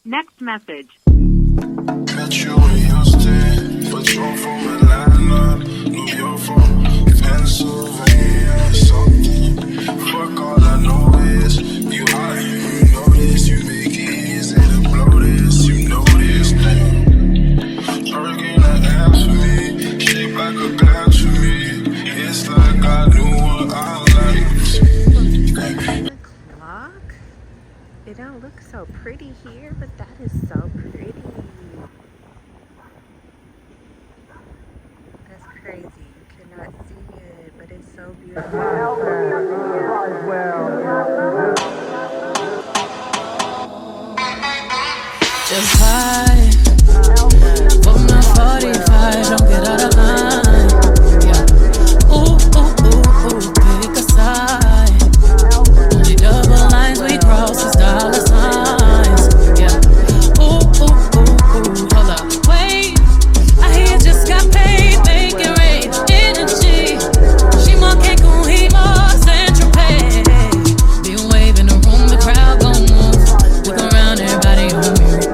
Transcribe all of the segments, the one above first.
Next message. Met you in Houston, but you're from Atlanta, New York from Pennsylvania, something. Fuck, all I know is you hot and you know this. You make it easy to blow this, you know this thing. Hurricane that ass for me, shaped like a glass for me. It's like I knew what I liked. Vlog. It don't look so pretty here, but that is so pretty. That's crazy. You cannot see it, but it's so beautiful. Just high for my 45, don't get out of line. Yeah. Ooh, ooh, ooh, ooh, pick a side. Only double lines we cross is dollar signs. Yeah. Ooh, ooh, ooh, ooh, hold up, wait. I hear you just got paid, make it rain. Energy, she more cake on heat, more Central Pay. Be waving the room, the crowd gon' move. Look around, everybody on mute.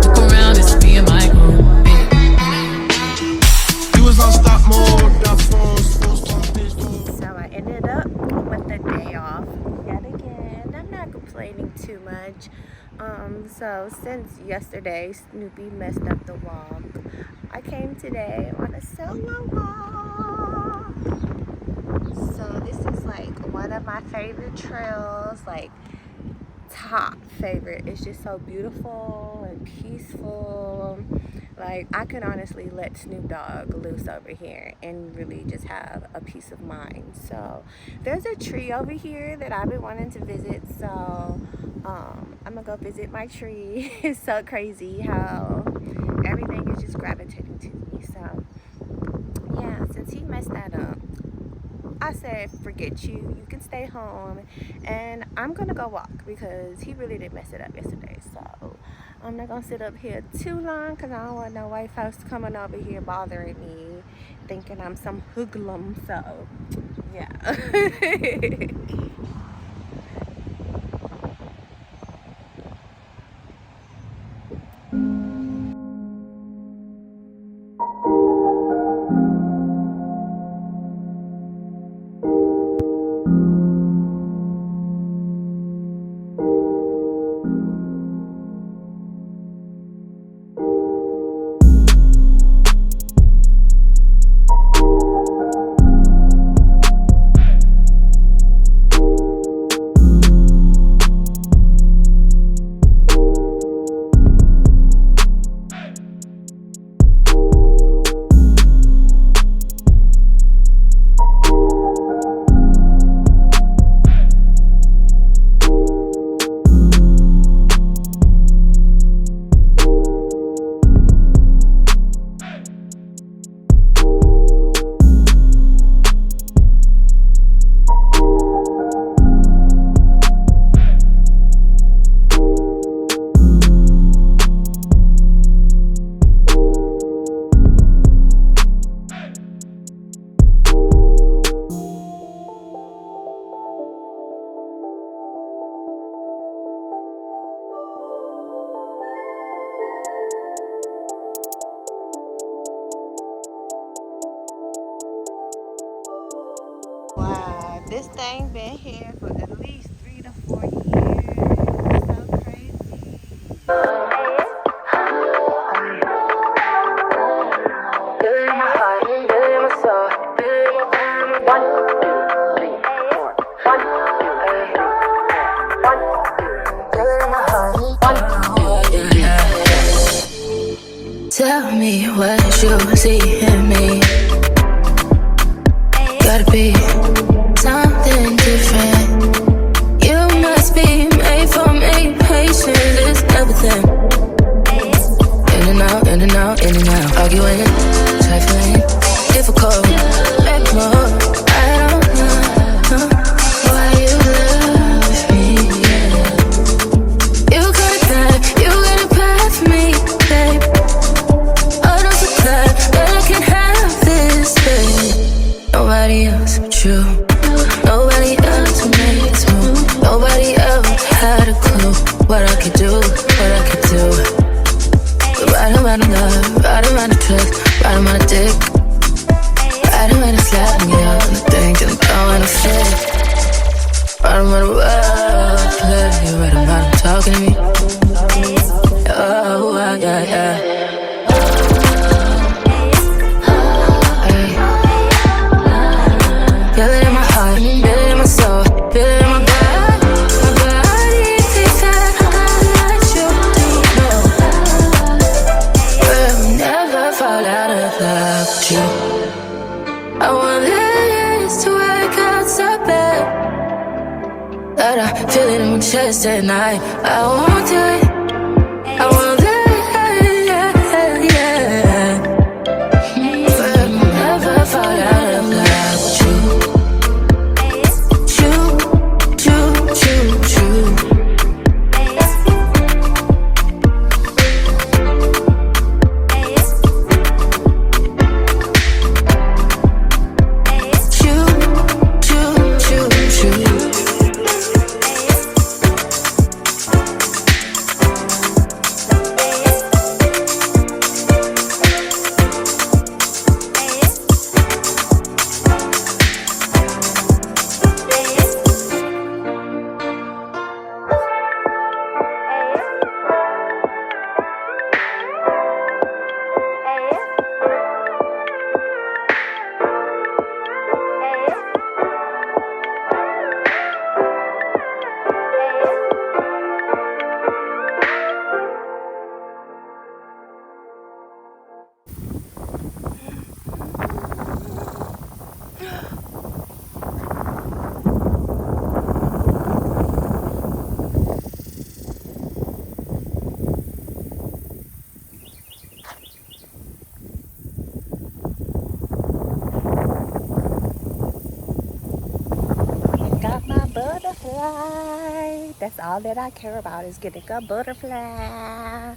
Look around, it's me and my group. You was on stop mode, So I ended up with the day off yet again. I'm not complaining too much. So since yesterday Snoopy messed up the walk, I came today on a solo walk. So this is like one of my favorite trails, like top favorite. It's just so beautiful and peaceful. Like, I could honestly let Snoop Dogg loose over here and really just have a peace of mind. So there's a tree over here that I've been wanting to visit, so I'm gonna go visit my tree. It's so crazy how everything is just gravitating to me. So yeah, since he messed that up, I said, forget you. You can stay home, and I'm gonna go walk because he really did mess it up yesterday. So I'm not gonna sit up here too long because I don't want no white folks coming over here bothering me, thinking I'm some hoodlum. So yeah. Wow, this thing been here for at least 3 to 4 years. So crazy. Tell me what you see in me. Gotta be something different. You must be made for me. Patience is everything. In and out, in and out, in and out. Arguing, trifling, difficult. Make more. I don't know why you love me. You gotta pass me, babe. Oh, don't you cry, but I can have this, babe. Nobody else but you. Nobody else will make this move. Nobody else had a clue what I could do, what I could do. around the love, riding around the truck, riding around the dick. Riding around the slap me out on the thing till I'm throwing a fit. Riding around the world, play, riding around, talking to me. Oh, yeah, yeah. Feel it in my heart, feel it in my soul, feel it in my blood. My body takes that, I gotta let you know. We'll never fall out of love with you. I want this to work out so bad that I feel it in my chest at night. I want it, I want that, yeah, yeah. We'll never fall out of love with you. Butterfly. That's all that I care about is getting a butterfly.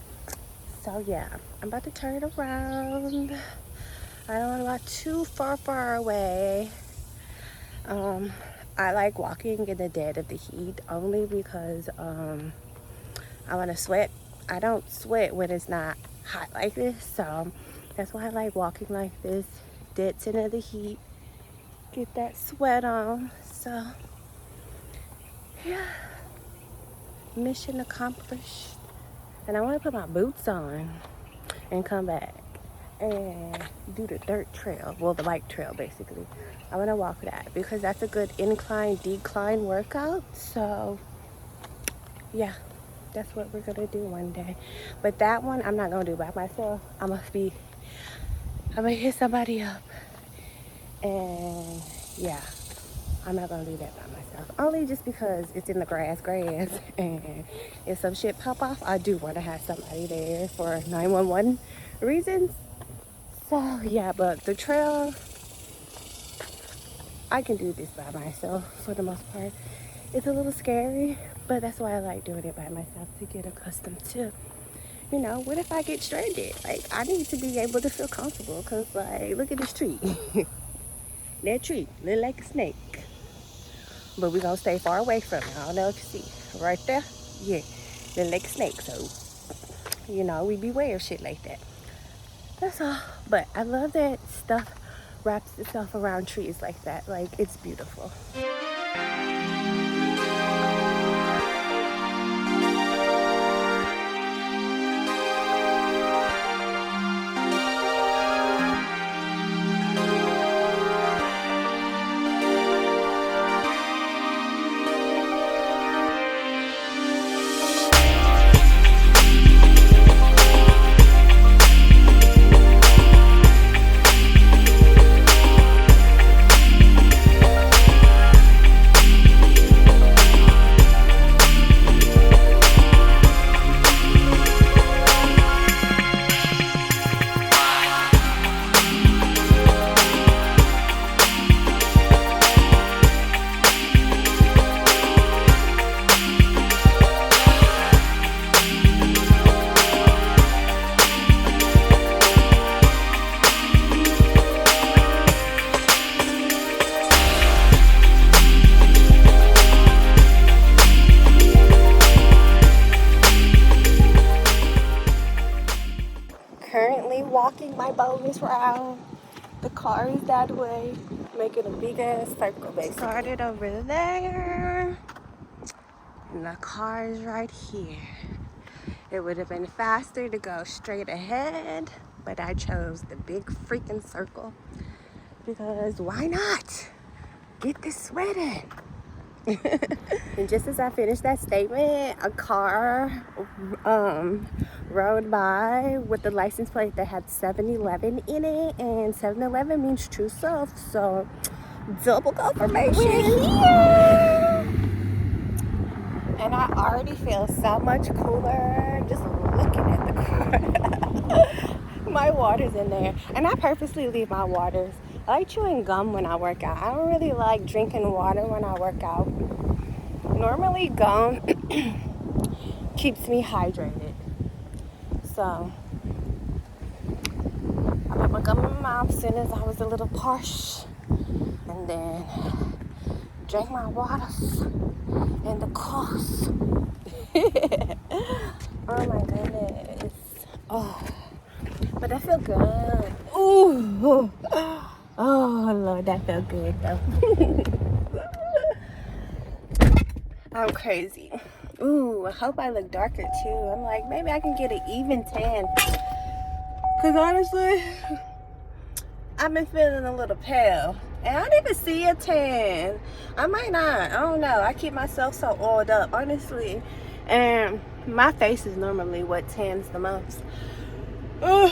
So yeah, I'm about to turn it around. I don't want to walk too far away. I like walking in the dead of the heat only because I want to sweat. I don't sweat when it's not hot like this, so that's why I like walking like this, dead center of the heat, get that sweat on. So yeah, mission accomplished. And I want to put my boots on and come back and do the dirt trail, well, the bike trail basically. I want to walk that because that's a good incline decline workout. So yeah, that's what we're gonna do one day. But that one I'm not gonna do by myself. I'm gonna hit somebody up, and yeah, I'm not gonna do that by myself. Only just because it's in the grass, and if some shit pop off, I do want to have somebody there for 911 reasons. So yeah, but the trail, I can do this by myself for the most part. It's a little scary, but that's why I like doing it by myself, to get accustomed to, you know, what if I get stranded? Like, I need to be able to feel comfortable, because, like, look at this tree. That tree look like a snake. But we're going to stay far away from it. I don't know if you see. Right there? Yeah. Look like a snake. So, you know, we beware of shit like that. That's all. But I love that stuff wraps itself around trees like that. Like, it's beautiful. walking my bonus round. The car is that way, making a big ass circle. They started over there, and the car is right here. It would have been faster to go straight ahead, but I chose the big freaking circle because why not? Get this sweat in. And just as I finished that statement, a car rode by with the license plate that had 7-Eleven in it, and 7-Eleven means true self, so double confirmation. We're here! And I already feel so much cooler just looking at the car. My water's in there, and I purposely leave my waters. I like chewing gum when I work out. I don't really like drinking water when I work out. Normally gum keeps me hydrated. So I put my gum in my mouth as soon as I was a little parched, and then drank my waters in the course. Oh my goodness. Oh, but that felt good. Ooh. Oh Lord, that felt good though. I'm crazy. Ooh, I hope I look darker too. I'm like, maybe I can get an even tan. Cause honestly, I've been feeling a little pale. And I didn't even see a tan. I might not. I don't know. I keep myself so oiled up, honestly. And my face is normally what tans the most. Ugh.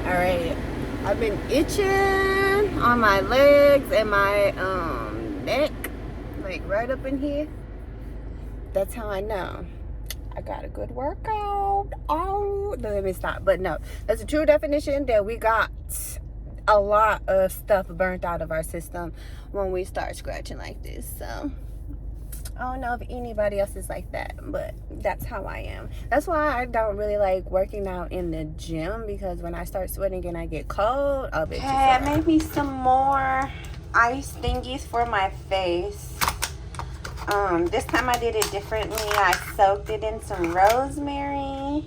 Alright. I've been itching on my legs and my neck. Like right up in here. That's how I know I got a good workout. Oh, no, let me stop. But no, that's a true definition that we got a lot of stuff burnt out of our system when we start scratching like this. So I don't know if anybody else is like that, but that's how I am. That's why I don't really like working out in the gym, because when I start sweating and I get cold, I'll be I made me some more ice thingies for my face. This time I did it differently. I soaked it in some rosemary.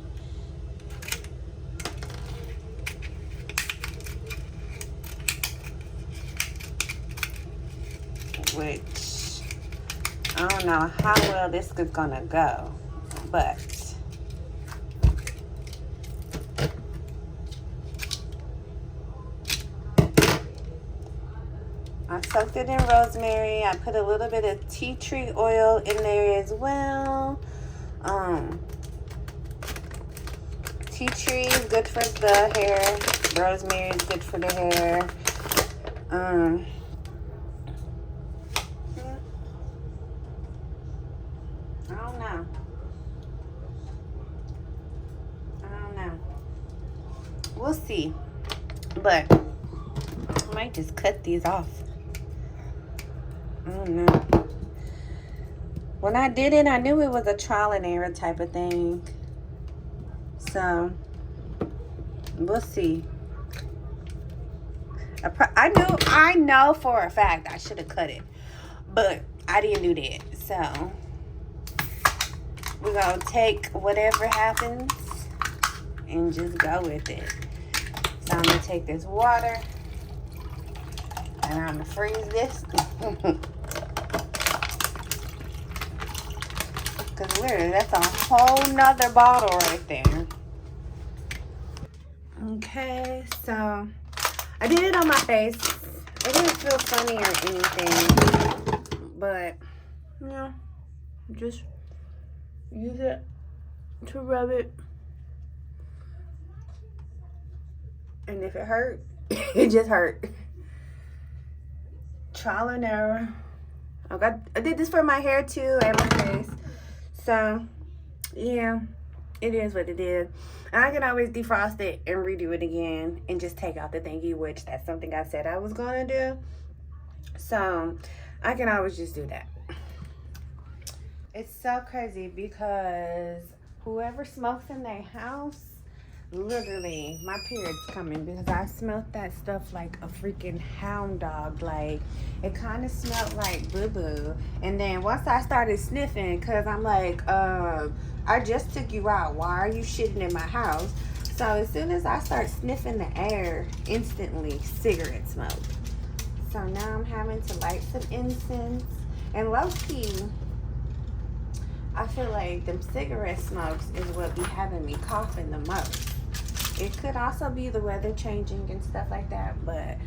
Which, I don't know how well this is gonna go, but I soaked it in rosemary. I put a little bit of tea tree oil in there as well. Tea tree is good for the hair. Rosemary is good for the hair. I don't know. We'll see. But I might just cut these off. I don't know. When I did it, I knew it was a trial and error type of thing. So, we'll see. I know for a fact I should have cut it. But I didn't do that. So, we're going to take whatever happens and just go with it. So, I'm going to take this water and I'm going to freeze this. Because literally, that's a whole nother bottle right there. Okay, so I did it on my face. It didn't feel funny or anything. But, you know, just use it to rub it. And if it hurt, it just hurt. Trial and error. I did this for my hair too and my face. So, yeah, it is what it is. And I can always defrost it and redo it again and just take out the thingy, which that's something I said I was going to do. So, I can always just do that. It's so crazy because whoever smokes in their house, literally, my period's coming because I smelled that stuff like a freaking hound dog. Like, it kind of smelled like boo-boo. And then once I started sniffing, because I'm like, I just took you out. Why are you shitting in my house? So as soon as I start sniffing the air, instantly cigarette smoke. So now I'm having to light some incense. And low-key, I feel like them cigarette smokes is what be having me coughing the most. It could also be the weather changing and stuff like that, but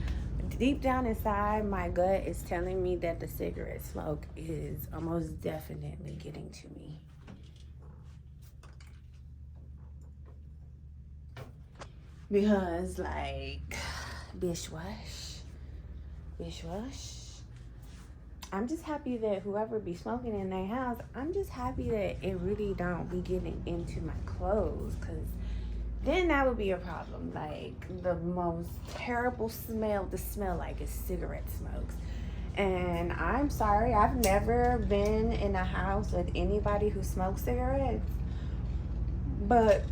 deep down inside, my gut is telling me that the cigarette smoke is almost definitely getting to me. Because, like, bish wash. I'm just happy that whoever be smoking in their house, I'm just happy that it really don't be getting into my clothes, because then that would be a problem. Like, the most terrible smell to smell like is cigarette smokes. And I'm sorry, I've never been in a house with anybody who smokes cigarettes, but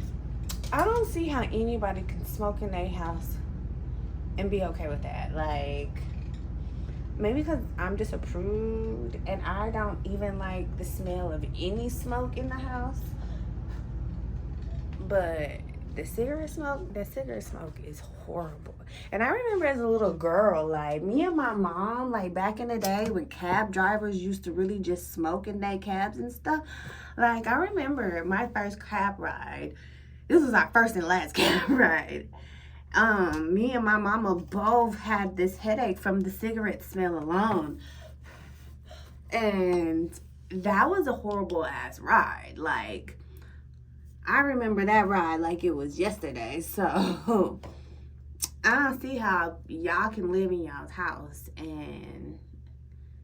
I don't see how anybody can smoke in their house and be okay with that. Like, maybe because I'm just a prude and I don't even like the smell of any smoke in the house. But the cigarette smoke is horrible. And I remember as a little girl, like, me and my mom, like, back in the day when cab drivers used to really just smoke in their cabs and stuff. Like, I remember my first cab ride. This was our first and last cab ride. Me and my mama both had this headache from the cigarette smell alone. And that was a horrible ass ride. Like, I remember that ride like it was yesterday. So I don't see how y'all can live in y'all's house and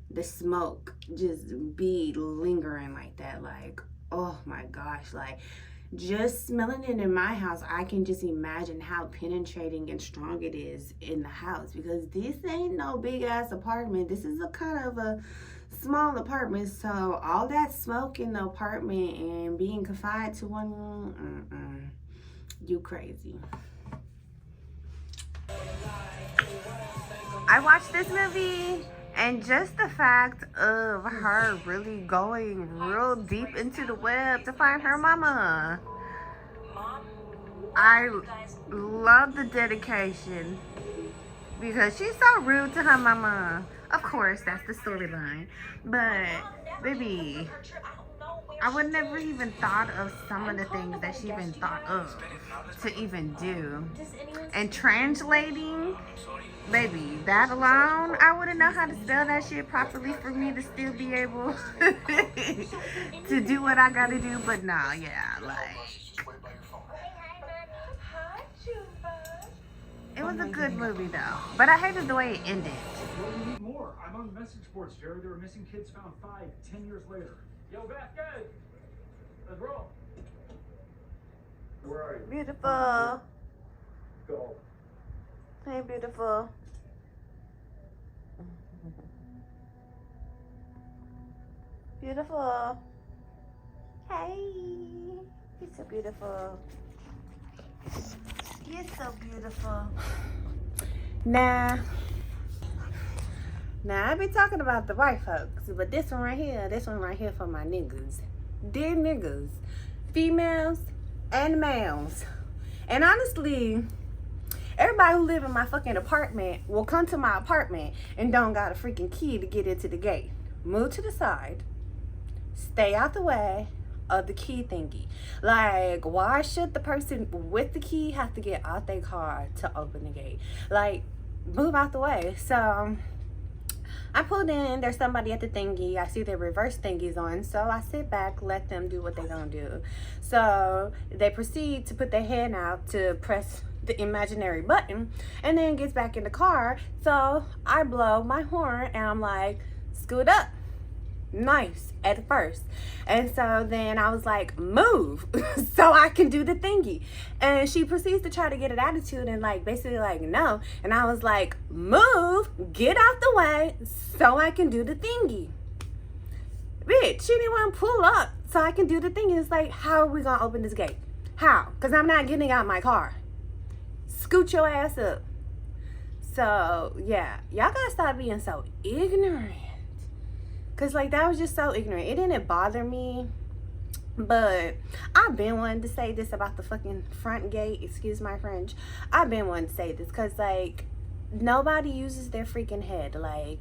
the smoke just be lingering like that. Like, oh my gosh, like, just smelling it in my house, I can just imagine how penetrating and strong it is in the house, because this ain't no big ass apartment. This is a kind of a small apartment, so all that smoke in the apartment and being confined to one room, you crazy. I watched this movie, and just the fact of her really going real deep into the web to find her mama. I love the dedication, because she's so rude to her mama. Of course, that's the storyline. But, baby, I would never even thought of some of the things that she even thought of to even do. And translating, baby, that alone, I wouldn't know how to spell that shit properly for me to still be able to do what I gotta do. But nah, yeah, like, it was a good movie though. But I hated the way it ended. We need more. I'm on the message boards, Jerry. There were missing kids found 5-10 years later. Yo, back, guys. Let's roll. Where are you? Beautiful. Go. Hey, beautiful. Beautiful. Hey. You're so beautiful. You're so beautiful. Nah, I be talking about the white folks, but this one right here for my niggas. Dear niggas, females and males. And honestly, everybody who live in my fucking apartment will come to my apartment and don't got a freaking key to get into the gate. Move to the side. Stay out the way of the key thingy. Like, why should the person with the key have to get out their car to open the gate? Like, move out the way. So I pulled in, there's somebody at the thingy. I see their reverse thingies on, so I sit back, let them do what they're gonna do. So they proceed to put their hand out to press the imaginary button, and then gets back in the car. So I blow my horn and I'm like, scoot up. Nice at first. And so then I was like, move so I can do the thingy. And she proceeds to try to get an attitude and like basically like no. And I was like, move, get out the way so I can do the thingy. Bitch, she didn't want to pull up so I can do the thingy. It's like, how are we gonna open this gate? How? Because I'm not getting out my car. Scoot your ass up. So, yeah. Y'all gotta stop being so ignorant. Because, like, that was just so ignorant. It didn't bother me. But I've been wanting to say this about the fucking front gate. Excuse my French. I've been wanting to say this. Because, like, nobody uses their freaking head. Like,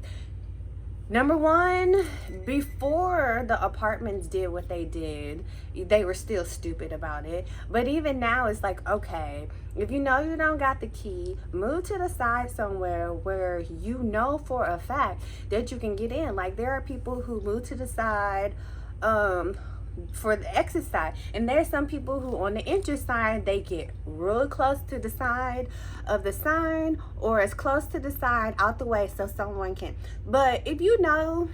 number one, before the apartments did what they did, they were still stupid about it. But even now, it's like, okay, if you know you don't got the key, move to the side somewhere where you know for a fact that you can get in. Like, there are people who move to the side for the exit side, and there's some people who on the entrance side, they get really close to the side of the sign or as close to the side out the way so someone can. But if you know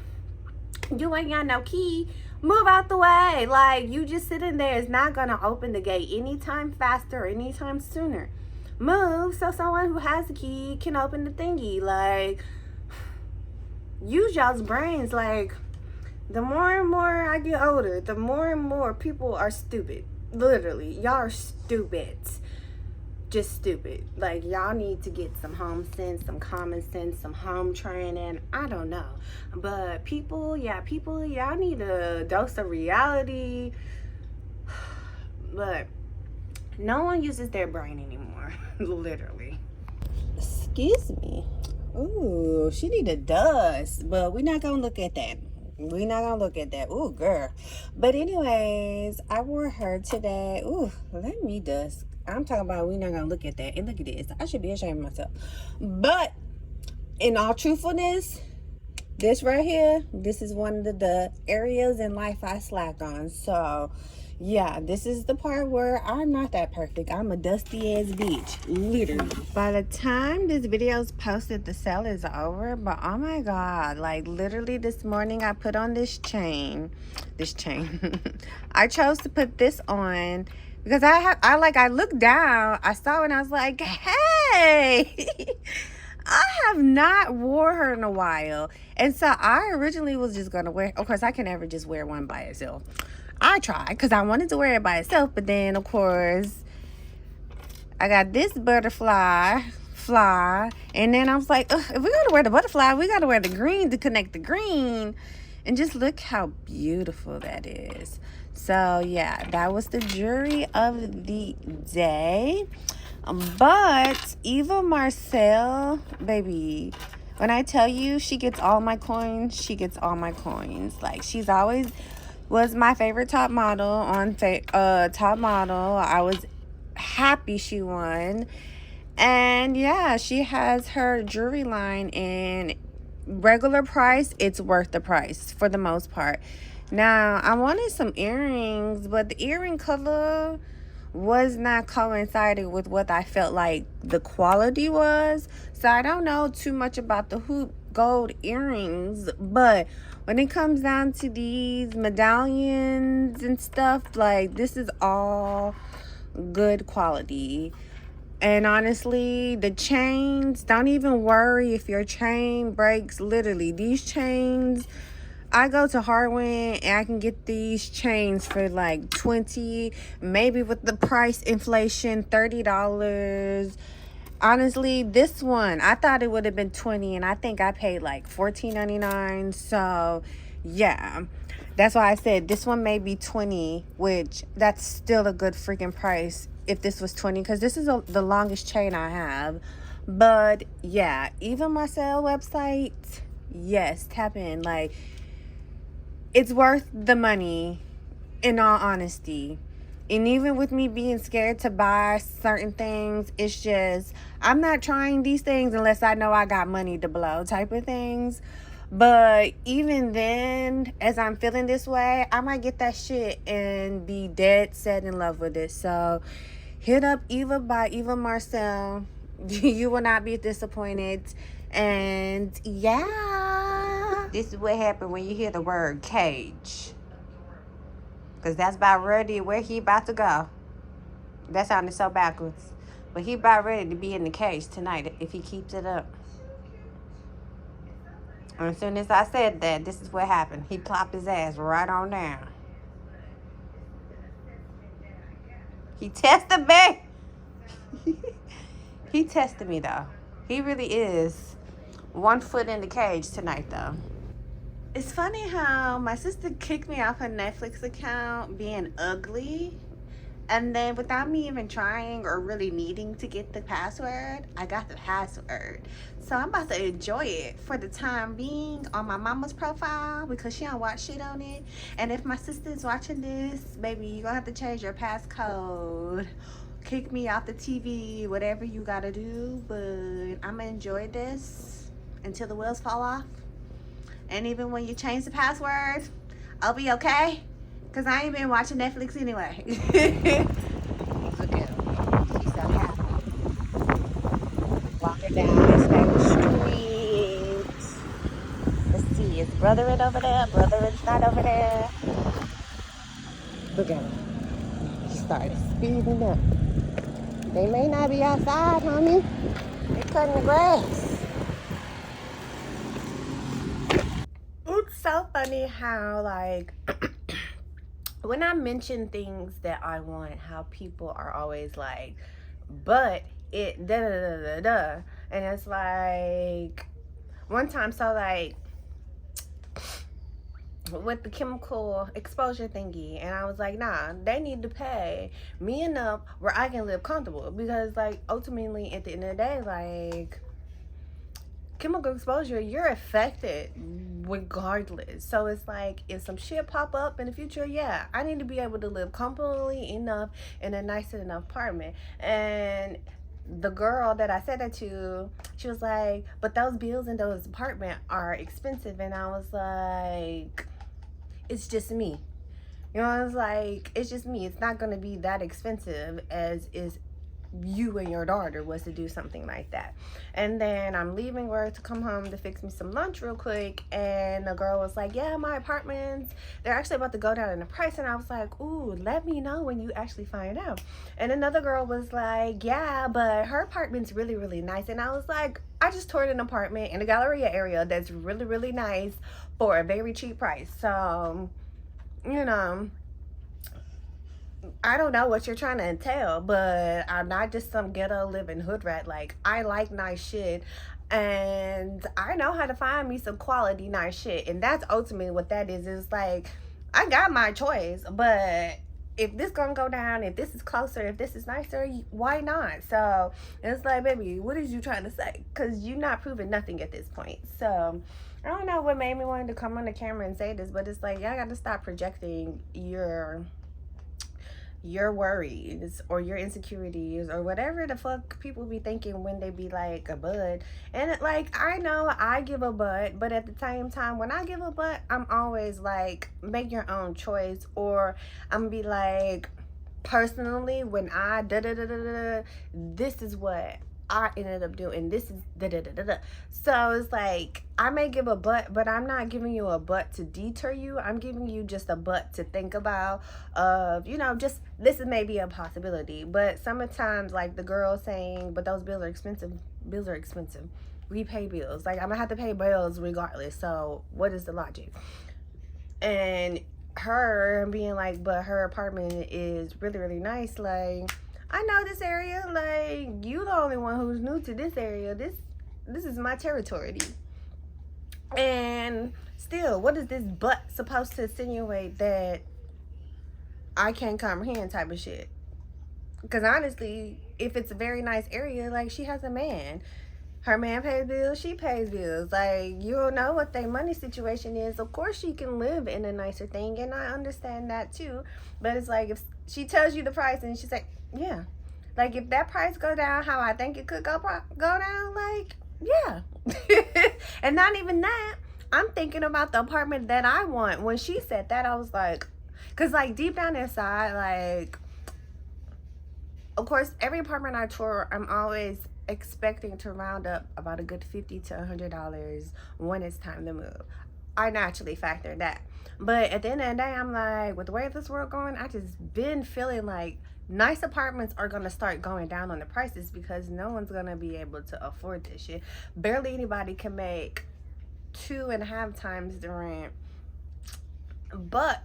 you ain't got no key, move out the way. Like, you just sitting there is not gonna open the gate anytime faster or anytime sooner. Move so someone who has the key can open the thingy. Like, use y'all's brains. Like, the more and more I get older, the more and more people are stupid. Literally, y'all are stupid. Just stupid. Like, y'all need to get some home sense, some common sense, some home training. I don't know. But people, y'all need a dose of reality. But no one uses their brain anymore. Literally. Excuse me. Ooh, she need a dust. But we're not gonna look at that. We're not gonna look at that. Ooh, girl. But anyways, I wore her today. Ooh, let me dust. I'm talking about we're not gonna look at that. And look at this. I should be ashamed of myself. But in all truthfulness, this right here, this is one of the areas in life I slacked on. So yeah, this is the part where I'm not that perfect. I'm a dusty ass bitch, literally. By the time this video is posted, the sale is over. But oh my god, like literally this morning I put on this chain. I chose to put this on because I looked down, I saw it and I was like, hey. I have not wore her in a while. And so I originally was just gonna wear, of course I can never just wear one by itself. I tried because I wanted to wear it by itself, but then of course I got this butterfly fly, and then I was like, ugh, if we're gonna wear the butterfly, we gotta wear the green to connect the green. And just look how beautiful that is. So yeah, that was the jewelry of the day. But Eva Marcel, baby, when I tell you she gets all my coins, she gets all my coins. Like, she's always was my favorite top model on Top Model. I was happy she won. And yeah, she has her jewelry line in regular price. It's worth the price for the most part. Now, I wanted some earrings, but the earring color was not coinciding with what I felt like the quality was. So I don't know too much about the hoop gold earrings, but when it comes down to these medallions and stuff, like, this is all good quality. And honestly, the chains, don't even worry if your chain breaks. Literally, these chains, I go to Hardware and I can get these chains for like $20, maybe with the price inflation, $30. Honestly, this one, I thought it would have been $20, and I think I paid like $14.99. So yeah, that's why I said this one may be $20, which that's still a good freaking price if this was $20, because this is the longest chain I have. But yeah, even my sale website, yes, tap in. Like, it's worth the money, in all honesty. And even with me being scared to buy certain things, it's just, I'm not trying these things unless I know I got money to blow type of things. But even then, as I'm feeling this way, I might get that shit and be dead set in love with it. So hit up Eva by Eva Marcel. You will not be disappointed. And yeah, this is what happened when you hear the word cage. Because that's about ready where he about to go. That sounded so backwards. But he about ready to be in the cage tonight if he keeps it up. And as soon as I said that, this is what happened. He plopped his ass right on down. He tested me. He tested me though. He really is 1 foot in the cage tonight though. It's funny how my sister kicked me off her Netflix account being ugly. And then without me even trying or really needing to get the password, I got the password. So I'm about to enjoy it for the time being on my mama's profile because she don't watch shit on it. And if my sister's watching this, baby, you're gonna have to change your passcode. Kick me off the TV, whatever you gotta do. But I'm gonna enjoy this until the wheels fall off. And even when you change the password, I'll be okay. Because I ain't been watching Netflix anyway. Look at her. She's so happy. Walking down this baby street. Let's see, is Brotherin over there? Brotherin's not over there. Look at her. She started speeding up. They may not be outside, homie. They're cutting the grass. It's so funny how, like, when I mention things that I want, how people are always like, but it da da da da da. And it's like, one time, so like, with the chemical exposure thingy, and I was like, nah, they need to pay me enough where I can live comfortable. Because, like, ultimately, at the end of the day, like, chemical exposure, you're affected regardless. So it's like, if some shit pop up in the future, yeah, I need to be able to live comfortably enough in a nice enough apartment. And the girl that I said that to, she was like, but those bills in those apartments are expensive. And I was like, it's just me. You know, I was like, it's just me. It's not going to be that expensive as is you and your daughter was to do something like that. And then I'm leaving work to come home to fix me some lunch real quick, and the girl was like, yeah, my apartments, they're actually about to go down in the price. And I was like, ooh, let me know when you actually find out. And another girl was like, yeah, but her apartment's really, really nice. And I was like, I just toured an apartment in the Galleria area that's really, really nice for a very cheap price. So, you know, I don't know what you're trying to entail, but I'm not just some ghetto living hood rat. Like, I like nice shit, and I know how to find me some quality nice shit. And that's ultimately what that is like, I got my choice, but if this gonna go down, if this is closer, if this is nicer, why not? So it's like, baby, what is you trying to say? Because you're not proving nothing at this point. So I don't know what made me want to come on the camera and say this, but it's like, y'all got to stop projecting your worries or your insecurities or whatever the fuck people be thinking when they be like a bud. And like, I know I give a butt, but at the same time, when I give a butt, I'm always like, make your own choice. Or I'm be like, personally, when I this is what I ended up doing. This is So it's like, I may give a butt, but I'm not giving you a butt to deter you. I'm giving you just a butt to think about of, you know, just this is maybe a possibility. But sometimes, like the girl saying, but those bills are expensive. Bills are expensive. We pay bills. Like, I'm gonna have to pay bills regardless. So what is the logic? And her being like, but her apartment is really, really nice. Like, I know this area. Like, you the only one who's new to this area. This is my territory. And still, what is this butt supposed to insinuate that I can't comprehend type of shit? Because honestly, if it's a very nice area, like, she has a man. Her man pays bills, she pays bills. Like, you don't know what their money situation is. Of course she can live in a nicer thing, and I understand that too. But it's like, if she tells you the price and she's like, yeah. Like, if that price go down how I think it could go down, like, yeah. And not even that, I'm thinking about the apartment that I want. When she said that, I was like, because, like, deep down inside, like, of course, every apartment I tour, I'm always expecting to round up about a good $50 to $100 when it's time to move. I naturally factor that. But at the end of the day, I'm like, with the way this world going, I just been feeling like nice apartments are going to start going down on the prices because no one's going to be able to afford this shit. Barely anybody can make 2.5 times the rent. But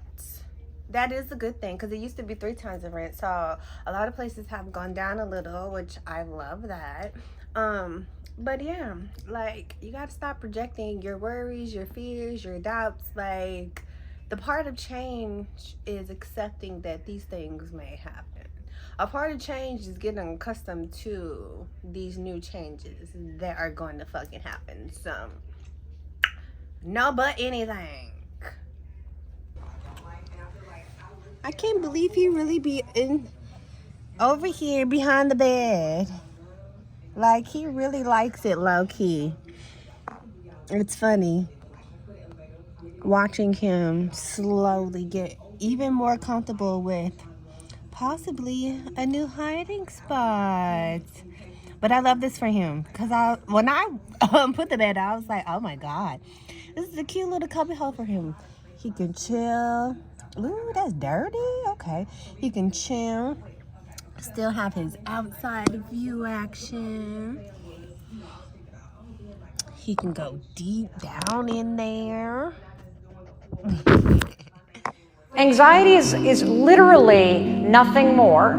That is a good thing because it used to be 3 times the rent. So a lot of places have gone down a little, which I love that. But yeah, like, you got to stop projecting your worries, your fears, your doubts. Like, the part of change is accepting that these things may happen. A part of change is getting accustomed to these new changes that are going to fucking happen. So, no but anything. I can't believe he really be in over here behind the bed. Like, he really likes it low-key. It's funny watching him slowly get even more comfortable with possibly a new hiding spot. But I love this for him because when I put the bed out, I was like, oh my God, this is a cute little cubby hole for him. He can chill. Ooh, that's dirty. Okay. He can chill. Still have his outside view action. He can go deep down in there. Anxiety is literally nothing more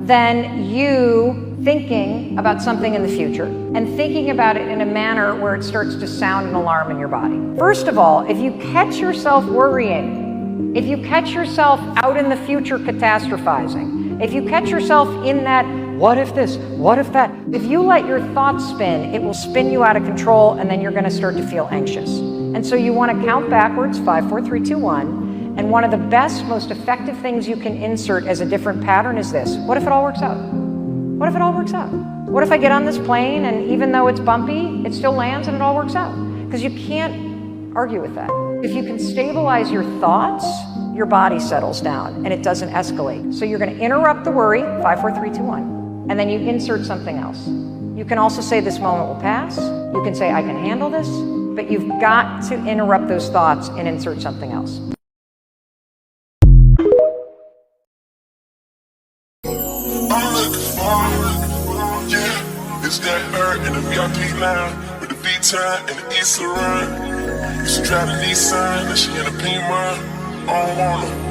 than you thinking about something in the future and thinking about it in a manner where it starts to sound an alarm in your body. First of all, if you catch yourself worrying, if you catch yourself out in the future catastrophizing, if you catch yourself in that, what if this, what if that, if you let your thoughts spin, it will spin you out of control and then you're going to start to feel anxious. And so you want to count backwards, 5, 4, 3, 2, 1. And one of the best, most effective things you can insert as a different pattern is this. What if it all works out? What if it all works out? What if I get on this plane and even though it's bumpy, it still lands and it all works out? Because you can't argue with that. If you can stabilize your thoughts, your body settles down and it doesn't escalate. So you're going to interrupt the worry, 5, 4, 3, 2, 1, and then you insert something else. You can also say this moment will pass. You can say I can handle this, but you've got to interrupt those thoughts and insert something else. I'm looking for, yeah, it's that bird in the VIP line with the V-time and the East run. Used to drive the Nissan, now she in a Pima. I don't want her.